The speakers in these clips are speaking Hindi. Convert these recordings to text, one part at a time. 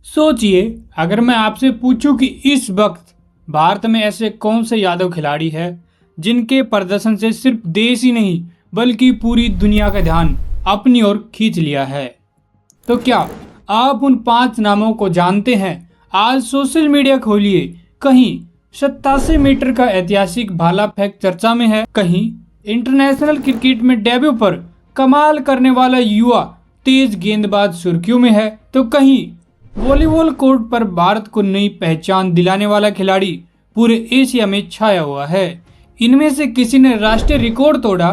सोचिए, अगर मैं आपसे पूछूं कि इस वक्त भारत में ऐसे कौन से यादव खिलाड़ी हैं जिनके प्रदर्शन से सिर्फ देश ही नहीं बल्कि पूरी दुनिया का ध्यान अपनी ओर खींच लिया है, तो क्या आप उन 5 नामों को जानते हैं? आज सोशल मीडिया खोलिए, कहीं 87 मीटर का ऐतिहासिक भाला फेंक चर्चा में है, कहीं इंटरनेशनल क्रिकेट में डेब्यू पर कमाल करने वाला युवा तेज गेंदबाज सुर्खियों में है, तो कहीं वॉलीबॉल कोर्ट पर भारत को नई पहचान दिलाने वाला खिलाड़ी पूरे एशिया में छाया हुआ है। इनमें से किसी ने राष्ट्रीय रिकॉर्ड तोड़ा,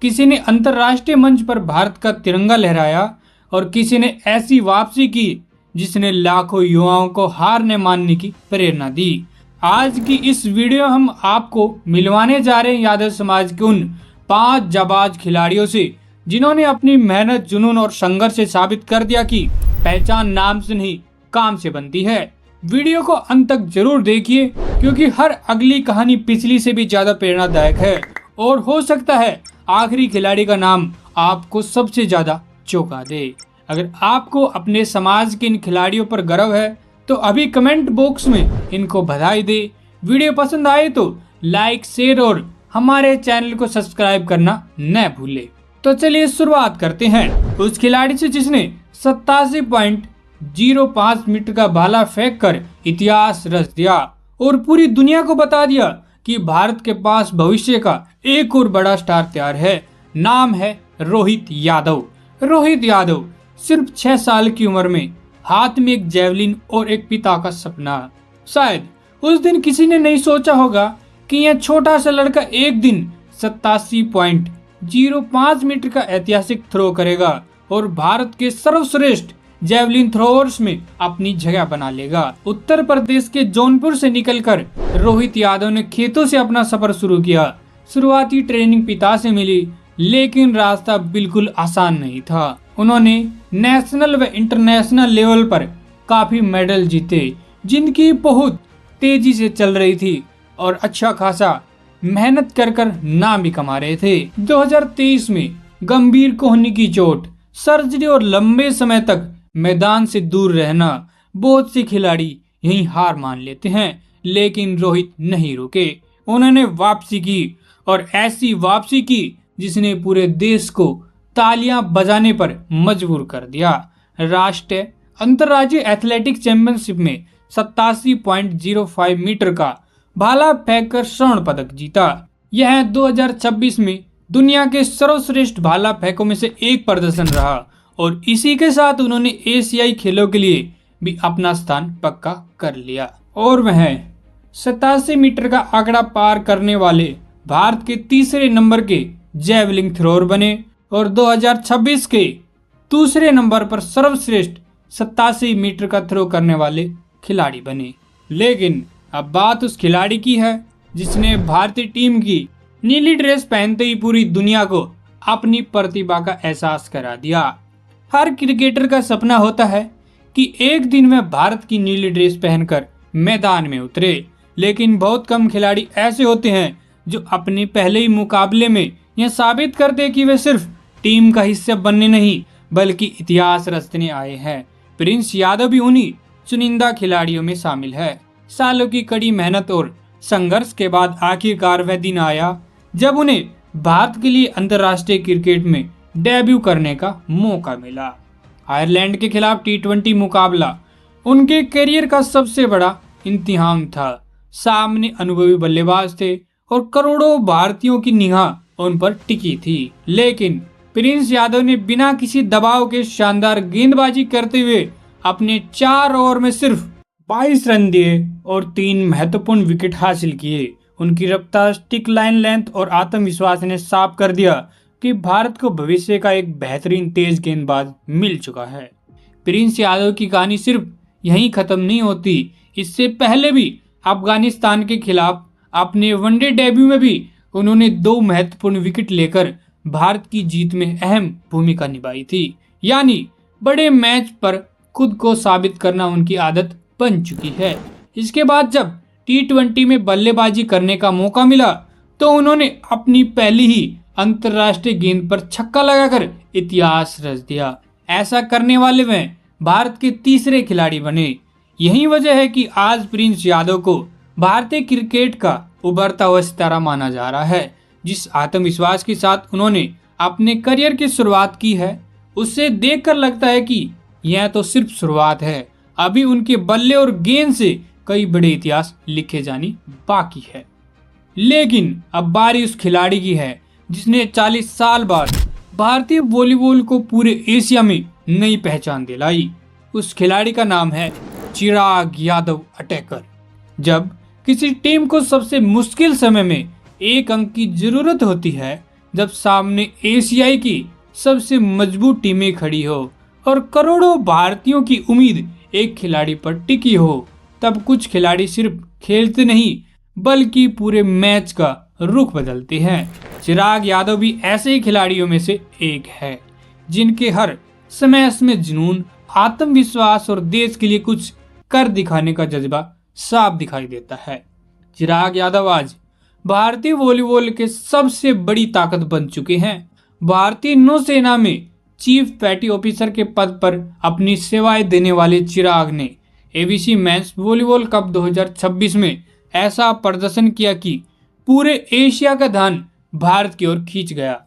किसी ने अंतर्राष्ट्रीय मंच पर भारत का तिरंगा लहराया और किसी ने ऐसी वापसी की जिसने लाखों युवाओं को हार न मानने की प्रेरणा दी। आज की इस वीडियो हम आपको मिलवाने जा रहे हैं यादव समाज के उन 5 जाबाज खिलाड़ियों से जिन्होंने अपनी मेहनत, जुनून और संघर्ष से साबित कर दिया कि पहचान नाम से नहीं काम से बनती है। वीडियो को अंत तक जरूर देखिए क्योंकि हर अगली कहानी पिछली से भी ज्यादा प्रेरणादायक है और हो सकता है आखिरी खिलाड़ी का नाम आपको सबसे ज्यादा चौंका दे। अगर आपको अपने समाज के इन खिलाड़ियों पर गर्व है तो अभी कमेंट बॉक्स में इनको बधाई दे। वीडियो पसंद आए तो लाइक, शेयर और हमारे चैनल को सब्सक्राइब करना न भूले। तो चलिए शुरुआत करते हैं उस खिलाड़ी से जिसने 87.05 मीटर का भाला फेंक कर इतिहास रच दिया और पूरी दुनिया को बता दिया कि भारत के पास भविष्य का एक और बड़ा स्टार तैयार है। नाम है रोहित यादव। रोहित यादव सिर्फ 6 साल की उम्र में हाथ में एक जेवलिन और एक पिता का सपना। शायद उस दिन किसी ने नहीं सोचा होगा कि यह छोटा सा लड़का एक दिन 87.05 मीटर का ऐतिहासिक थ्रो करेगा और भारत के सर्वश्रेष्ठ जेवलिन थ्रोअर्स में अपनी जगह बना लेगा। उत्तर प्रदेश के जौनपुर से निकलकर रोहित यादव ने खेतों से अपना सफर शुरू किया। शुरुआती ट्रेनिंग पिता से मिली, लेकिन रास्ता बिल्कुल आसान नहीं था। उन्होंने नेशनल व इंटरनेशनल लेवल पर काफी मेडल जीते, जिनकी बहुत तेजी से चल रही थी और अच्छा खासा मेहनत कर नाम भी कमा रहे थे। 2023 में गंभीर कोहनी की चोट, सर्जरी और लंबे समय तक मैदान से दूर रहना, बहुत से खिलाड़ी यहीं हार मान लेते हैं, लेकिन रोहित नहीं रुके। उन्होंने वापसी की और ऐसी वापसी की जिसने पूरे देश को तालियां बजाने पर मजबूर कर दिया। राष्ट्रीय अंतर्राज्यीय एथलेटिक्स चैंपियनशिप में 87.05 मीटर का भाला फेंककर स्वर्ण पदक जीता। यह 2026 में दुनिया के सर्वश्रेष्ठ भाला फेंकों में से एक प्रदर्शन रहा और इसी के साथ उन्होंने एशियाई खेलों के लिए भी अपना स्थान पक्का कर लिया और वह 87 मीटर का आंकड़ा पार करने वाले भारत के तीसरे नंबर के जेवलिन थ्रोअर बने और 2026 के दूसरे नंबर पर सर्वश्रेष्ठ 87 मीटर का थ्रो करने वाले खिलाड़ी बने। लेकिन अब बात उस खिलाड़ी की है जिसने भारतीय टीम की नीली ड्रेस पहनते ही पूरी दुनिया को अपनी प्रतिभा का एहसास करा दिया। हर क्रिकेटर का सपना होता है कि एक दिन वह भारत की नीली ड्रेस पहनकर मैदान में उतरे, लेकिन बहुत कम खिलाड़ी ऐसे होते हैं जो अपने पहले ही मुकाबले में यह साबित करते कि वे सिर्फ टीम का हिस्सा बनने नहीं बल्कि इतिहास रचने आए हैं। प्रिंस यादव भी उन्हीं चुनिंदा खिलाड़ियों में शामिल है। सालों की कड़ी मेहनत और संघर्ष के बाद आखिरकार वह दिन आया जब उन्हें भारत के लिए अंतर्राष्ट्रीय क्रिकेट में डेब्यू करने का मौका मिला। आयरलैंड के खिलाफ T20 मुकाबला उनके करियर का सबसे बड़ा इम्तिहान था। सामने अनुभवी बल्लेबाज थे और करोड़ों भारतीयों की निगाह उन पर टिकी थी, लेकिन प्रिंस यादव ने बिना किसी दबाव के शानदार गेंदबाजी करते हुए अपने 4 ओवर में सिर्फ 22 रन दिए और 3 महत्वपूर्ण विकेट हासिल किए। उनकी रफ्तार, स्टिक लाइन लेंथ और आत्मविश्वास ने साफ कर दिया कि भारत को भविष्य का एक बेहतरीन तेज गेंदबाज मिल चुका है। प्रिंस यादव की कहानी सिर्फ यहीं खत्म नहीं होती। इससे पहले भी अफगानिस्तान के खिलाफ अपने वनडे डेब्यू में भी उन्होंने 2 महत्वपूर्ण विकेट लेकर भारत की जीत में अहम भूमिका निभाई थी। यानी बड़े मैच पर खुद को साबित करना उनकी आदत बन चुकी है। इसके बाद जब T20 में बल्लेबाजी करने का मौका मिला तो उन्होंने अपनी पहली ही अंतर्राष्ट्रीय गेंद पर छक्का लगाकर इतिहास रच दिया। ऐसा करने वाले वे भारत के तीसरे खिलाड़ी बने। यही वजह है कि आज प्रिंस यादव को भारतीय क्रिकेट का उभरता हुआ सितारा माना जा रहा है। जिस आत्मविश्वास के साथ उन्होंने अपने करियर की शुरुआत की है, उससे देखकर लगता है कि यह तो सिर्फ शुरुआत है। अभी उनके बल्ले और गेंद से कई बड़े इतिहास लिखे जाने बाकी है। लेकिन अब बारी उस खिलाड़ी की है जिसने 40 साल बाद भारतीय वॉलीबॉल को पूरे एशिया में नई पहचान दिलाई। उस खिलाड़ी का नाम है चिराग यादव अटैकर। जब किसी टीम को सबसे मुश्किल समय में एक अंक की जरूरत होती है, जब सामने एशियाई की सबसे मजबूत टीमें खड़ी हो और करोड़ों भारतीयों की उम्मीद एक खिलाड़ी पर टिकी हो, तब कुछ खिलाड़ी सिर्फ खेलते नहीं बल्कि पूरे मैच का रुख बदलते हैं। चिराग यादव भी ऐसे ही खिलाड़ियों में से एक है जिनके हर स्मैश में जुनून, आत्मविश्वास और देश के लिए कुछ कर दिखाने का जज्बा साफ दिखाई देता है। चिराग यादव आज भारतीय वॉलीबॉल के सबसे बड़ी ताकत बन चुके हैं। भारतीय नौसेना में चीफ पैटी ऑफिसर के पद पर अपनी सेवाएं देने वाले चिराग ने एबीसी मेंस वॉलीबॉल कप 2026 में ऐसा प्रदर्शन किया कि पूरे एशिया का ध्यान भारत की ओर खींच गया।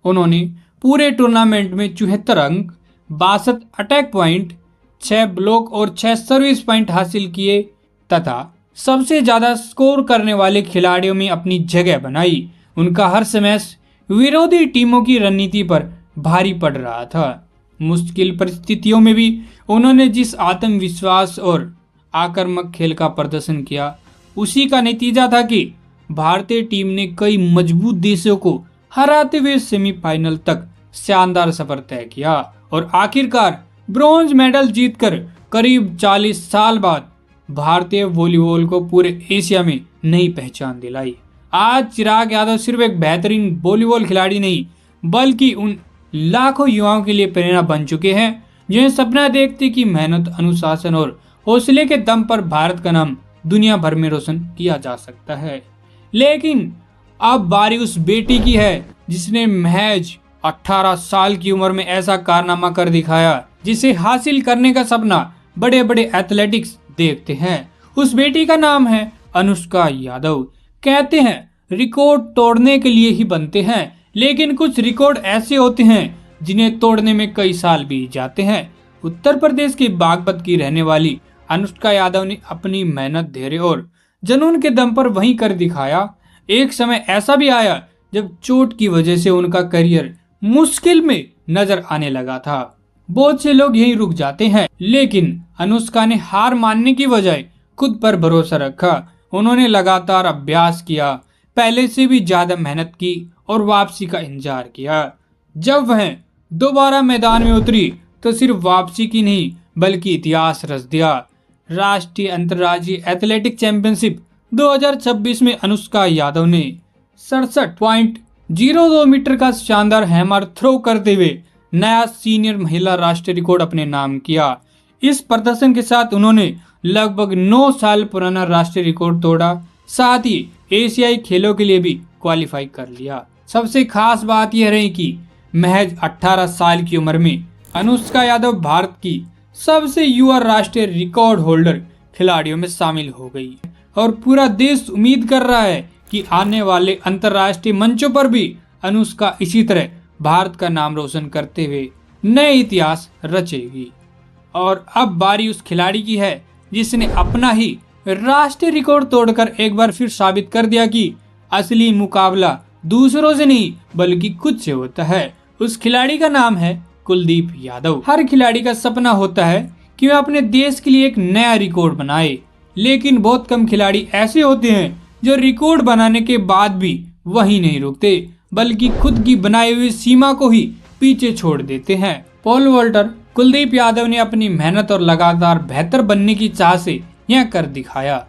उन्होंने पूरे टूर्नामेंट में 74 अंक, 62 अटैक पॉइंट, 6 ब्लॉक और 6 सर्विस पॉइंट हासिल किए तथा सबसे ज्यादा स्कोर करने वाले खिलाड़ियों में अपनी जगह बनाई। उनका हर स्मैश विरोधी टीमों की रणनीति पर भारी पड़ रहा था। मुश्किल परिस्थितियों में भी उन्होंने जिस आत्मविश्वास और आक्रामक खेल का प्रदर्शन किया, उसी का नतीजा था कि भारतीय टीम ने कई मजबूत देशों को हराते हुए सेमीफाइनल तक शानदार सफर तय किया और आखिरकार ब्रॉन्ज मेडल जीतकर करीब 40 साल बाद भारतीय वॉलीबॉल को पूरे एशिया में नई पहचान दिलाई। आज चिराग यादव सिर्फ एक बेहतरीन वॉलीबॉल खिलाड़ी नहीं बल्कि उन लाखों युवाओं के लिए प्रेरणा बन चुके हैं जिन्हें सपना देखते कि मेहनत, अनुशासन और हौसले के दम पर भारत का नाम दुनिया भर में रोशन किया जा सकता है। लेकिन अब बारी उस बेटी की है जिसने महज 18 साल की उम्र में ऐसा कारनामा कर दिखाया जिसे हासिल करने का सपना बड़े बड़े एथलेटिक्स देखते हैं। उस बेटी का नाम है अनुष्का यादव। कहते हैं रिकॉर्ड तोड़ने के लिए ही बनते हैं, लेकिन कुछ रिकॉर्ड ऐसे होते हैं जिन्हें तोड़ने में कई साल बीत जाते हैं। उत्तर प्रदेश के बागपत की रहने वाली अनुष्का यादव ने अपनी मेहनत, धैर्य और जुनून के दम पर वहीं कर दिखाया। एक समय ऐसा भी आया जब चोट की वजह से उनका करियर मुश्किल में नजर आने लगा था। बहुत से लोग यहीं रुक जाते हैं, लेकिन अनुष्का ने हार मानने की बजाय खुद पर भरोसा रखा। उन्होंने लगातार अभ्यास किया, पहले से भी ज्यादा मेहनत की और वापसी का इंतजार किया। जब वह दोबारा मैदान में उतरी तो सिर्फ वापसी की नहीं बल्कि इतिहास रच दिया। राष्ट्रीय अंतर्राज्यीय एथलेटिक चैंपियनशिप 2026 में अनुष्का यादव ने 67.02 मीटर का शानदार हैमर थ्रो करते हुए नया सीनियर महिला राष्ट्रीय रिकॉर्ड अपने नाम किया। इस प्रदर्शन के साथ उन्होंने लगभग 9 साल पुराना राष्ट्रीय रिकॉर्ड तोड़ा, साथ ही एशियाई खेलों के लिए भी क्वालिफाई कर लिया। सबसे खास बात यह रही कि महज 18 साल की उम्र में अनुष्का यादव भारत की सबसे युवा राष्ट्रीय रिकॉर्ड होल्डर खिलाड़ियों में शामिल हो गई और पूरा देश उम्मीद कर रहा है कि आने वाले अंतर्राष्ट्रीय मंचों पर भी अनुष्का इसी तरह भारत का नाम रोशन करते हुए नए इतिहास रचेगी। और अब बारी उस खिलाड़ी की है जिसने अपना ही राष्ट्रीय रिकॉर्ड तोड़कर एक बार फिर साबित कर दिया कि असली मुकाबला दूसरों से नहीं बल्कि खुद से होता है। उस खिलाड़ी का नाम है कुलदीप यादव। हर खिलाड़ी का सपना होता है कि वह अपने देश के लिए एक नया रिकॉर्ड बनाए, लेकिन बहुत कम खिलाड़ी ऐसे होते हैं जो रिकॉर्ड बनाने के बाद भी वहीं नहीं रुकते बल्कि खुद की बनाई हुई सीमा को ही पीछे छोड़ देते हैं। पॉल वॉल्टर कुलदीप यादव ने अपनी मेहनत और लगातार बेहतर बनने की चाह से यह कर दिखाया।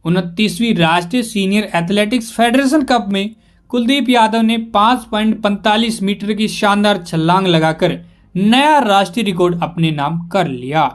29वीं राष्ट्रीय सीनियर एथलेटिक्स फेडरेशन कप में कुलदीप यादव ने 5.45 मीटर की शानदार छलांग लगाकर नया राष्ट्रीय रिकॉर्ड अपने नाम कर लिया।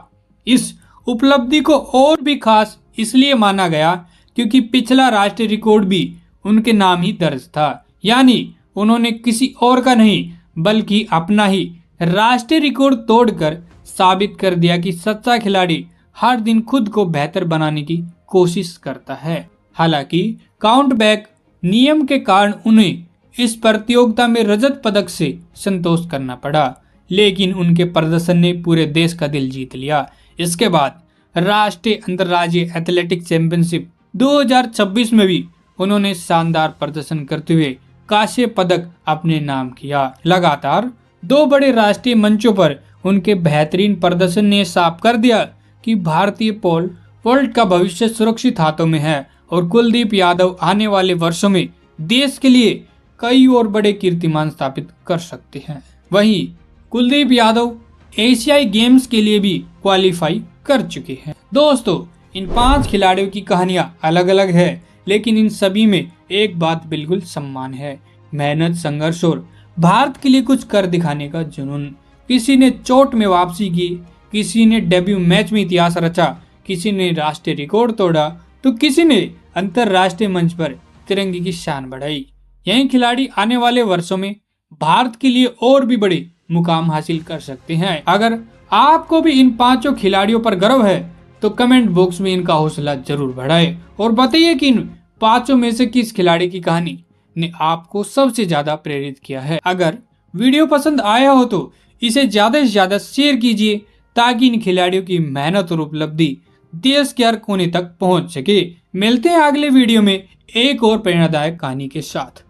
इस उपलब्धि को और भी खास इसलिए माना गया क्योंकि पिछला राष्ट्रीय रिकॉर्ड भी उनके नाम ही दर्ज था, यानी उन्होंने किसी और का नहीं बल्कि अपना ही राष्ट्रीय रिकॉर्ड तोड़कर साबित कर दिया कि सच्चा खिलाड़ी हर दिन खुद को बेहतर बनाने की कोशिश करता है। हालांकि काउंटबैक नियम के कारण उन्हें इस प्रतियोगिता में रजत पदक से संतोष करना पड़ा, लेकिन उनके प्रदर्शन ने पूरे देश का दिल जीत लिया। इसके बाद राष्ट्रीय अंतर्राज्यीय एथलेटिक्स चैंपियनशिप 2026 में भी उन्होंने शानदार प्रदर्शन करते हुए कांस्य पदक अपने नाम किया। लगातार 2 बड़े राष्ट्रीय मंचों पर उनके बेहतरीन प्रदर्शन ने साफ कर दिया कि भारतीय पोल वॉल्ट का भविष्य सुरक्षित हाथों में है और कुलदीप यादव आने वाले वर्षों में देश के लिए कई और बड़े कीर्तिमान स्थापित कर सकते हैं। वहीं कुलदीप यादव एशियाई गेम्स के लिए भी क्वालिफाई कर चुके हैं। दोस्तों, इन 5 खिलाड़ियों की कहानियां अलग अलग है, लेकिन इन सभी में एक बात बिल्कुल समान है: मेहनत, संघर्ष और भारत के लिए कुछ कर दिखाने का जुनून। किसी ने चोट में वापसी की, किसी ने डेब्यू मैच में इतिहास रचा, किसी ने राष्ट्रीय रिकॉर्ड तोड़ा, तो किसी ने अंतरराष्ट्रीय मंच पर तिरंगे की शान बढ़ाई। यही खिलाड़ी आने वाले वर्षों में भारत के लिए और भी बड़े मुकाम हासिल कर सकते हैं। अगर आपको भी इन 5 खिलाड़ियों पर गर्व है तो कमेंट बॉक्स में इनका हौसला जरूर बढ़ाएं और बताइए कि इन 5 में से किस खिलाड़ी की कहानी ने आपको सबसे ज्यादा प्रेरित किया है। अगर वीडियो पसंद आया हो तो इसे ज्यादा से ज्यादा शेयर कीजिए ताकि इन खिलाड़ियों की मेहनत और उपलब्धि देश के हर कोने तक पहुंच सके। मिलते हैं अगले वीडियो में एक और प्रेरणादायक कहानी के साथ।